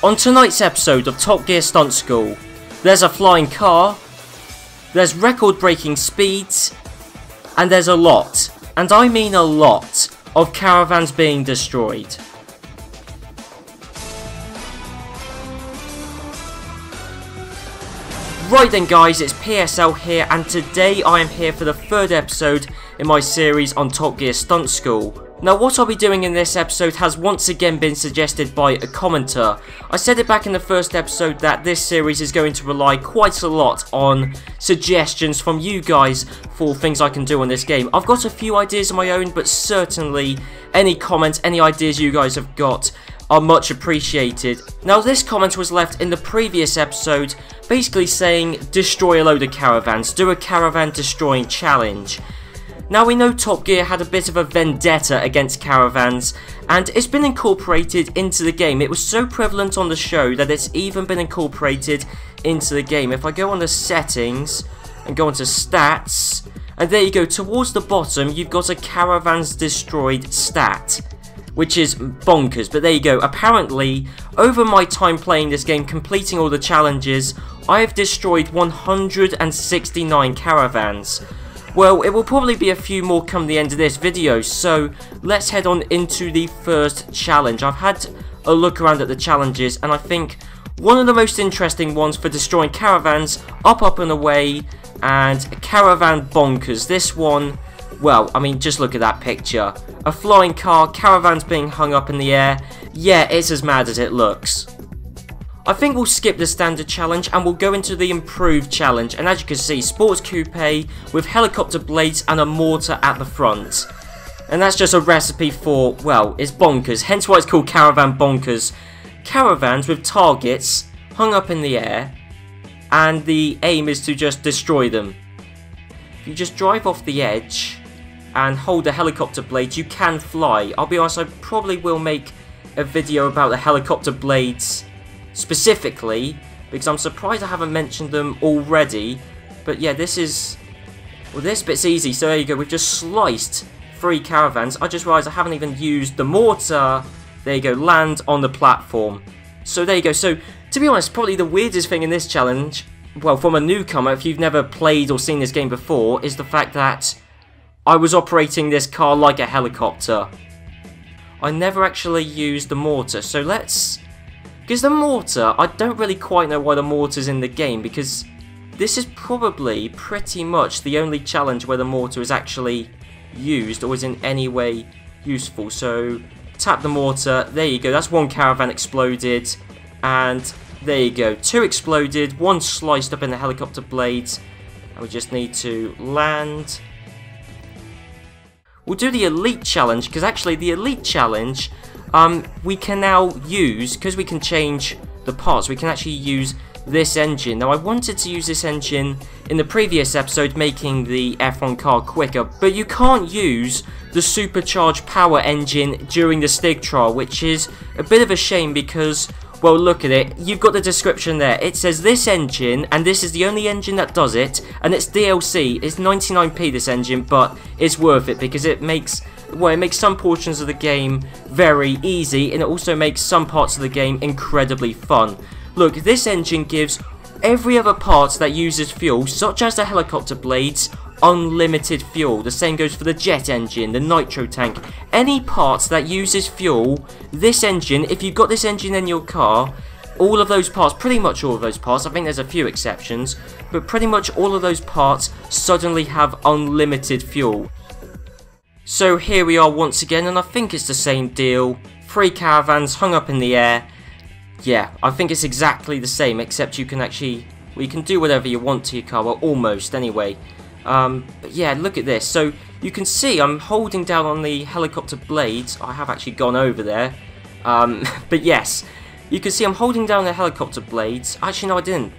On tonight's episode of Top Gear Stunt School, there's a flying car, there's record-breaking speeds, and there's a lot, and I mean a lot, of caravans being destroyed. Right then guys, it's PSL here, and today I am here for the third episode in my series on Top Gear Stunt School. Now what I'll be doing in this episode has once again been suggested by a commenter. I said it back in the first episode that this series is going to rely quite a lot on suggestions from you guys for things I can do on this game. I've got a few ideas of my own, but certainly any comments, any ideas you guys have got are much appreciated. Now this comment was left in the previous episode basically saying destroy a load of caravans, do a caravan destroying challenge. Now we know Top Gear had a bit of a vendetta against caravans, and it's been incorporated into the game. It was so prevalent on the show that it's even been incorporated into the game. If I go on the settings and go onto stats, and there you go, towards the bottom you've got a caravans destroyed stat, which is bonkers, but there you go. Apparently, over my time playing this game, completing all the challenges, I have destroyed 169 caravans. Well, it will probably be a few more come the end of this video, so let's head on into the first challenge. I've had a look around at the challenges, and I think one of the most interesting ones for destroying caravans, up and away, and caravan bonkers. This one, well, I mean, just look at that picture. A flying car, caravans being hung up in the air. Yeah, it's as mad as it looks. I think we'll skip the standard challenge and we'll go into the improved challenge, and as you can see, sports coupe with helicopter blades and a mortar at the front. And that's just a recipe for, well, it's bonkers, hence why it's called Caravan Bonkers. Caravans with targets hung up in the air, and the aim is to just destroy them. If you just drive off the edge and hold the helicopter blades, you can fly. I'll be honest, I probably will make a video about the helicopter blades specifically, because I'm surprised I haven't mentioned them already. But yeah, this bit's easy. So there you go, we've just sliced 3 caravans. I just realised I haven't even used the mortar. There you go, land on the platform. So there you go. So to be honest, probably the weirdest thing in this challenge, well, from a newcomer, if you've never played or seen this game before, is the fact that I was operating this car like a helicopter. I never actually used the mortar, so let's... Because the mortar, I don't really quite know why the mortar's in the game, because this is probably pretty much the only challenge where the mortar is actually used or is in any way useful. So tap the mortar, there you go, that's 1 caravan exploded, and there you go, 2 exploded, 1 sliced up in the helicopter blades, and we just need to land. We'll do the elite challenge, because actually the elite challenge we can now use, because we can change the parts, we can actually use this engine. Now I wanted to use this engine in the previous episode, making the F1 car quicker, but you can't use the supercharged power engine during the stig trial, which is a bit of a shame because, well, look at it, you've got the description there, it says this engine, and this is the only engine that does it, and it's DLC, it's 99p this engine, but it's worth it because it makes, well, it makes some portions of the game very easy, and it also makes some parts of the game incredibly fun. Look, this engine gives every other part that uses fuel, such as the helicopter blades, unlimited fuel. The same goes for the jet engine, the nitro tank. Any parts that uses fuel, this engine, if you've got this engine in your car, all of those parts, pretty much all of those parts, I think there's a few exceptions, but pretty much all of those parts suddenly have unlimited fuel. So here we are once again, and I think it's the same deal. 3 caravans hung up in the air. Yeah, I think it's exactly the same, except you can actually, well, you can do whatever you want to your car, well, almost anyway. But yeah, look at this. So you can see I'm holding down on the helicopter blades. I have actually gone over there. But yes, you can see I'm holding down the helicopter blades. Actually, no, I didn't.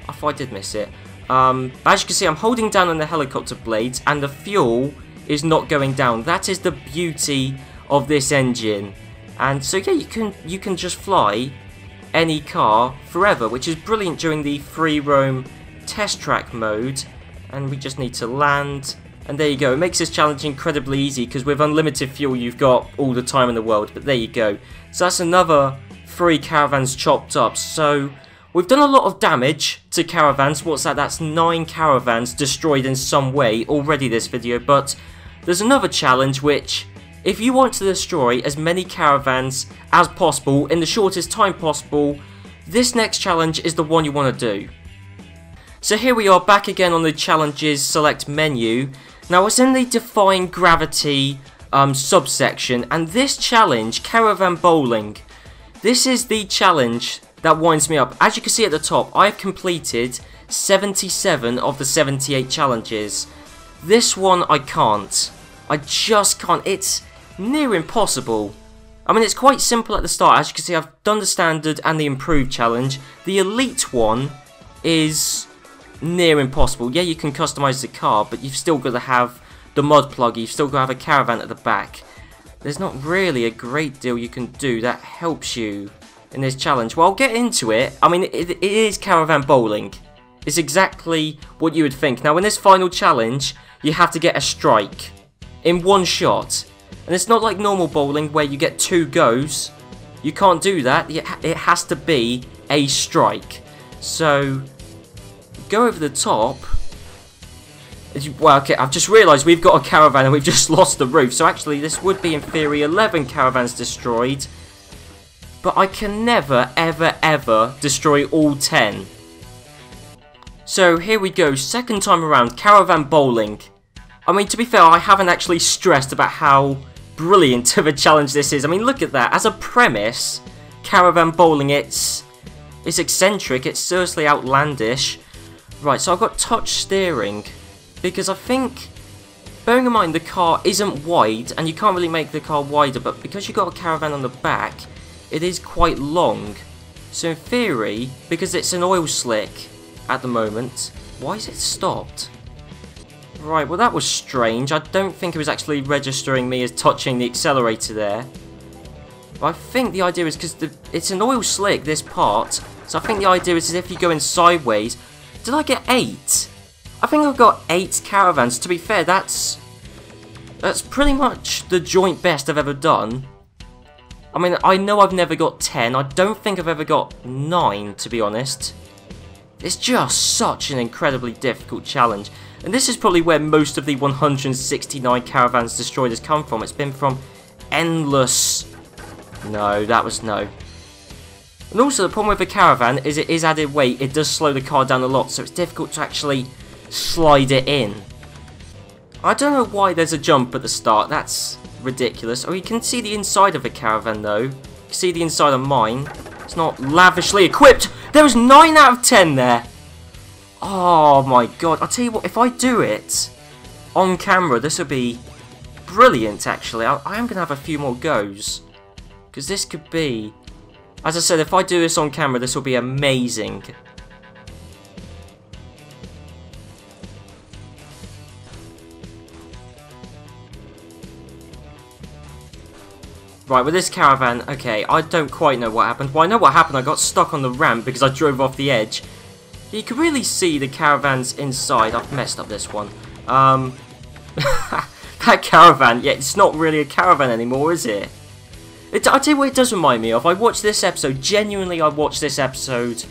I thought I did miss it. But as you can see, I'm holding down on the helicopter blades, and the fuel is not going down. That is the beauty of this engine. And so yeah, you can just fly any car forever, which is brilliant during the free roam test track mode. And we just need to land, and there you go. It makes this challenge incredibly easy because with unlimited fuel you've got all the time in the world. But there you go. So that's another 3 caravans chopped up. So we've done a lot of damage to caravans. What's that? That's 9 caravans destroyed in some way already this video. But there's another challenge which, if you want to destroy as many caravans as possible in the shortest time possible, this next challenge is the one you want to do. So here we are back again on the challenges select menu. Now it's in the defying gravity subsection, and this challenge, caravan bowling, this is the challenge that winds me up. As you can see at the top, I've completed 77 of the 78 challenges. This one I can't. I just can't. It's near impossible. I mean, it's quite simple at the start. As you can see, I've done the standard and the improved challenge. The elite one is near impossible. Yeah, you can customize the car, but you've still got to have the mod plug. You've still got to have a caravan at the back. There's not really a great deal you can do that helps you in this challenge. Well, I'll get into it. I mean, it is caravan bowling. It's exactly what you would think. Now, in this final challenge, you have to get a strike in one shot. And it's not like normal bowling where you get 2 goes. You can't do that. It has to be a strike. So, go over the top. Well, okay, I've just realised we've got a caravan and we've just lost the roof. So actually, this would be in theory 11 caravans destroyed. But I can never, ever, ever destroy all 10. So here we go, second time around, caravan bowling. I mean, to be fair, I haven't actually stressed about how brilliant of a challenge this is. I mean, look at that. As a premise, caravan bowling, it's eccentric, it's seriously outlandish. Right, so I've got touch steering, because I think, bearing in mind the car isn't wide, and you can't really make the car wider, but because you've got a caravan on the back, it is quite long. So in theory, because it's an oil slick at the moment, why is it stopped? Right, well that was strange. I don't think it was actually registering me as touching the accelerator there. But I think the idea is because it's an oil slick, this part, so I think the idea is if you go in sideways. Did I get 8? I think I've got 8 caravans. To be fair, that's pretty much the joint best I've ever done. I mean, I know I've never got 10. I don't think I've ever got 9, to be honest. It's just such an incredibly difficult challenge. And this is probably where most of the 169 caravans destroyed has come from. It's been from endless... No, that was no. And also, the problem with the caravan is it is added weight. It does slow the car down a lot, so it's difficult to actually slide it in. I don't know why there's a jump at the start. That's ridiculous. Oh, you can see the inside of a caravan, though. You can see the inside of mine. It's not lavishly equipped. There was 9 out of 10 there. Oh my god. I'll tell you what, if I do it on camera, this would be brilliant, actually. I am going to have a few more goes. Because this could be... As I said, if I do this on camera, this will be amazing. Right, with this caravan, okay, I don't quite know what happened. Well, I know what happened. I got stuck on the ramp because I drove off the edge. You can really see the caravans inside. I've messed up this one. That caravan, yeah, it's not really a caravan anymore, is it? I'll tell you what it does remind me of. I watched this episode, genuinely I watched this episode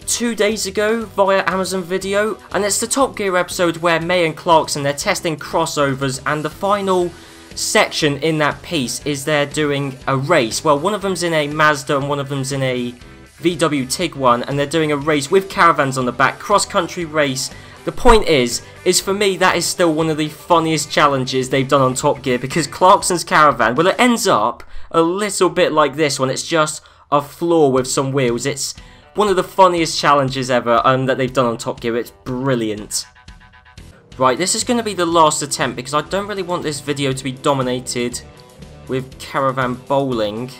2 days ago via Amazon Video. And it's the Top Gear episode where May and Clarkson, they're testing crossovers, and the final section in that piece is they're doing a race. Well, one of them's in a Mazda and one of them's in a VW Tiguan, and they're doing a race with caravans on the back, cross-country race. The point is for me, that is still one of the funniest challenges they've done on Top Gear, because Clarkson's caravan, well, it ends up a little bit like this one. It's just a floor with some wheels. It's one of the funniest challenges ever that they've done on Top Gear. It's brilliant. Right, this is going to be the last attempt, because I don't really want this video to be dominated with caravan bowling,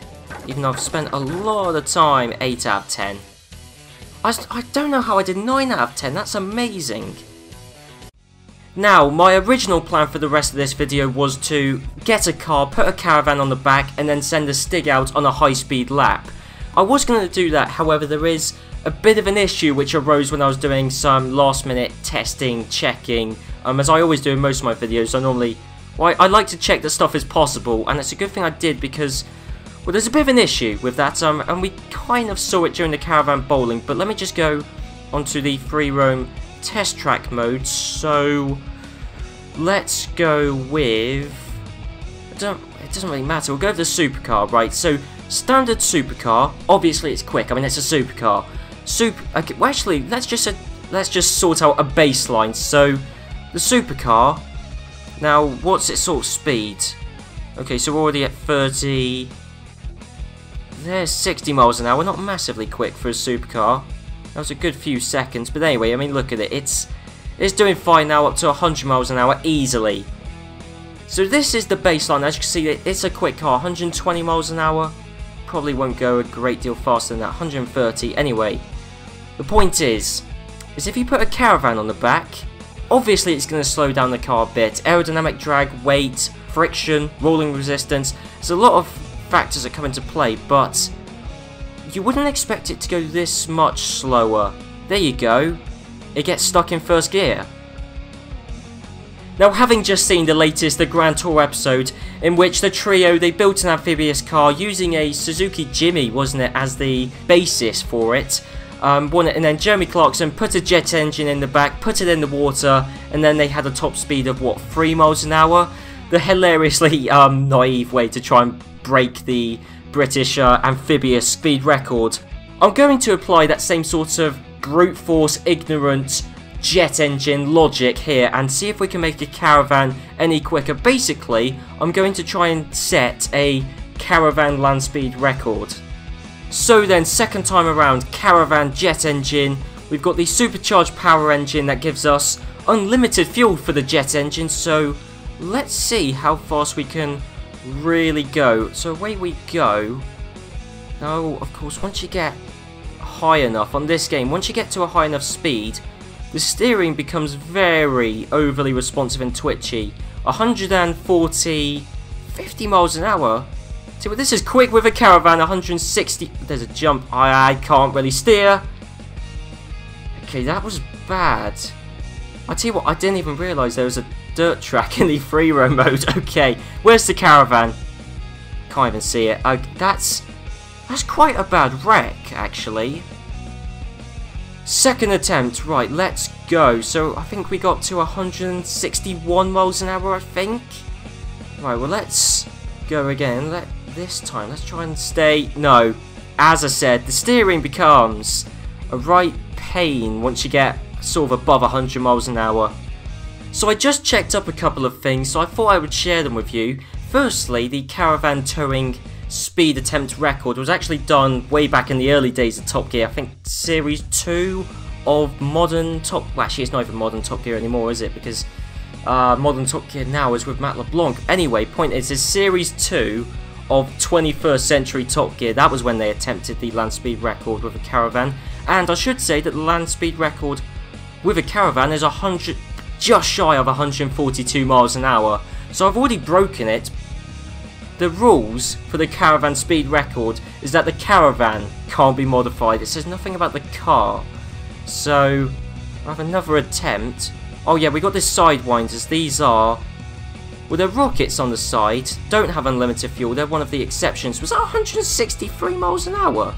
even though I've spent a lot of time. 8 out of 10. I don't know how I did 9 out of 10, that's amazing. Now, my original plan for the rest of this video was to get a car, put a caravan on the back, and then send a stig out on a high-speed lap. I was going to do that, however, there is a bit of an issue which arose when I was doing some last-minute testing, checking. As I always do in most of my videos, I like to check that stuff is possible, and it's a good thing I did, because Well, there's a bit of an issue with that, and we kind of saw it during the Caravan bowling, but let me just go onto the free roam test track mode. So let's go with, it doesn't really matter, we'll go with the supercar, right? So standard supercar, obviously it's quick, I mean it's a supercar. Okay, well actually, let's just sort out a baseline. So the supercar, now what's its sort of speed? Okay, so we're already at 30. There's 60 miles an hour, not massively quick for a supercar. That was a good few seconds, but anyway, I mean look at it, it's doing fine now, up to 100 miles an hour easily. So this is the baseline. As you can see, it's a quick car, 120 miles an hour. Probably won't go a great deal faster than that, 130. Anyway, the point is if you put a Caravan on the back, obviously it's going to slow down the car a bit. Aerodynamic drag, weight, friction, rolling resistance, there's a lot of factors that come into play, but you wouldn't expect it to go this much slower. There you go, it gets stuck in first gear. Now, having just seen the latest The Grand Tour episode, in which the trio, they built an amphibious car using a Suzuki Jimmy, wasn't it, as the basis for it, and then Jeremy Clarkson put a jet engine in the back, put it in the water, and then they had a top speed of what, 3 miles an hour? The hilariously naive way to try and break the British amphibious speed record. I'm going to apply that same sort of brute force, ignorant jet engine logic here and see if we can make a Caravan any quicker. Basically, I'm going to try and set a Caravan land speed record. So then, second time around, Caravan jet engine. We've got the supercharged power engine that gives us unlimited fuel for the jet engine, so let's see how fast we can really go. So away we go. Now, of course, once you get high enough on this game, once you get to a high enough speed, the steering becomes very overly responsive and twitchy. 140, 50 miles an hour. See, well, this is quick with a Caravan. 160. There's a jump. I can't really steer. Okay, that was bad. I tell you what, I didn't even realise there was a dirt track in the free roam mode. Okay, where's the Caravan? Can't even see it. That's quite a bad wreck, actually. Second attempt, right, let's go. So I think we got to 161 miles an hour, I think. Right, well, let's go again. This time, let's try and stay. No, as I said, the steering becomes a right pain once you get sort of above 100 miles an hour. So I just checked up a couple of things, so I thought I would share them with you. Firstly, the Caravan towing speed attempt record was actually done way back in the early days of Top Gear. I think Series 2 of modern Top... Well, actually, it's not even modern Top Gear anymore, is it? Because modern Top Gear now is with Matt LeBlanc. Anyway, point is, it's Series 2 of 21st century Top Gear. That was when they attempted the land speed record with a Caravan. And I should say that the land speed record with a Caravan is just shy of 142 miles an hour. So I've already broken it. The rules for the Caravan speed record is that the Caravan can't be modified. It says nothing about the car. So I have another attempt. Oh yeah, we got the sidewinders. These are... Well, they're rockets on the side. Don't have unlimited fuel. They're one of the exceptions. Was that 163 miles an hour?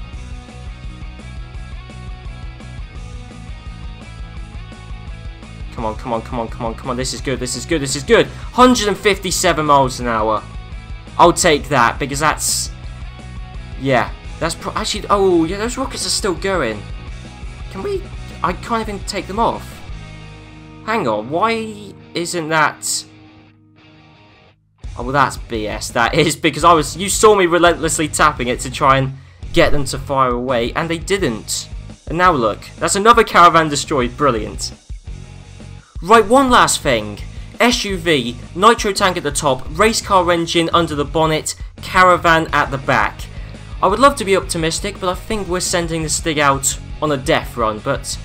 Come on, come on, come on, come on, come on. This is good, this is good, this is good. 157 miles an hour. I'll take that, because that's... Yeah, that's actually... Oh, yeah, those rockets are still going. Can we... I can't even take them off. Hang on, why isn't that... Oh, well, that's BS. That is, because you saw me relentlessly tapping it to try and get them to fire away, and they didn't. And now look, that's another Caravan destroyed. Brilliant. Right, one last thing. SUV, nitro tank at the top, race car engine under the bonnet, Caravan at the back. I would love to be optimistic, but I think we're sending the Stig out on a death run, but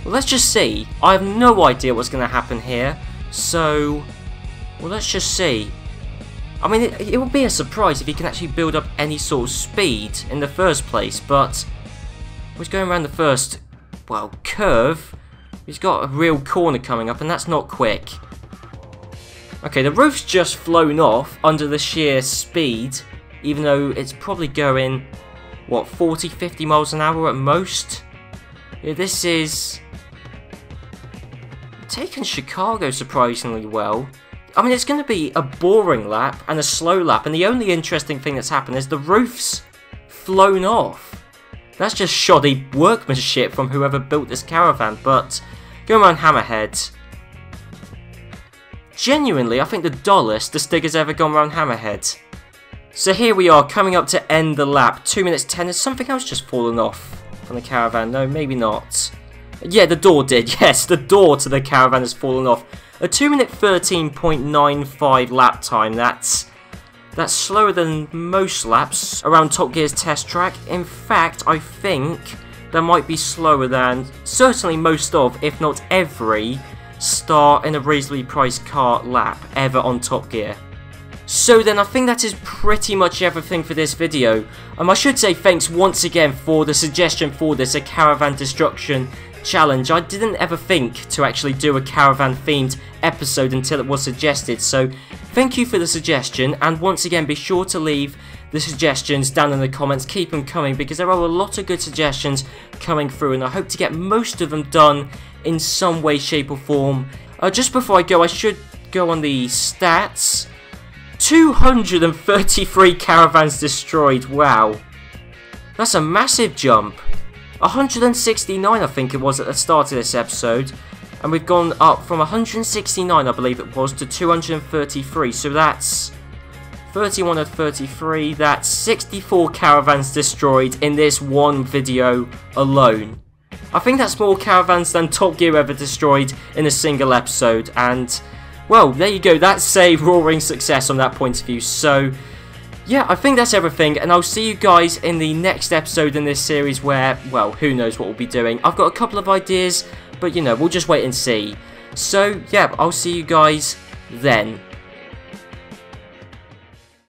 well, let's just see. I have no idea what's going to happen here, so well, let's just see. I mean, it would be a surprise if he can actually build up any sort of speed in the first place, but he's going around the first, well, curve. He's got a real corner coming up, and that's not quick. Okay, the roof's just flown off under the sheer speed. even though it's probably going, what, 40, 50 miles an hour at most? Yeah, this is taking Chicago surprisingly well. I mean, it's going to be a boring lap and a slow lap, and the only interesting thing that's happened is the roof's flown off. That's just shoddy workmanship from whoever built this caravan, but going around Hammerhead, genuinely, I think the dullest the Stig has ever gone around Hammerhead. So here we are, coming up to end the lap, 2 minutes 10, has something else just fallen off from the caravan? No, maybe not. Yeah, the door did, yes, the door to the caravan has fallen off. A 2 minute 13.95 lap time, that's slower than most laps around Top Gear's test track. In fact, I think that might be slower than certainly most of, if not every, start in a reasonably priced car lap ever on Top Gear. So then I think that is pretty much everything for this video. I should say thanks once again for the suggestion for this, a caravan destruction challenge. I didn't ever think to actually do a caravan themed episode until it was suggested, so thank you for the suggestion, and once again be sure to leave the suggestions down in the comments. Keep them coming because there are a lot of good suggestions coming through, and I hope to get most of them done in some way, shape or form. Just before I go, I should go on the stats. 233 caravans destroyed, wow, that's a massive jump. 169 I think it was at the start of this episode, and we've gone up from 169 I believe it was to 233, so that's 31 of 33, that's 64 caravans destroyed in this one video alone. I think that's more caravans than Top Gear ever destroyed in a single episode, and well, there you go, that's a roaring success on that point of view. So yeah, I think that's everything, and I'll see you guys in the next episode in this series where, well, who knows what we'll be doing. I've got a couple of ideas, but you know, we'll just wait and see. So yeah, I'll see you guys then.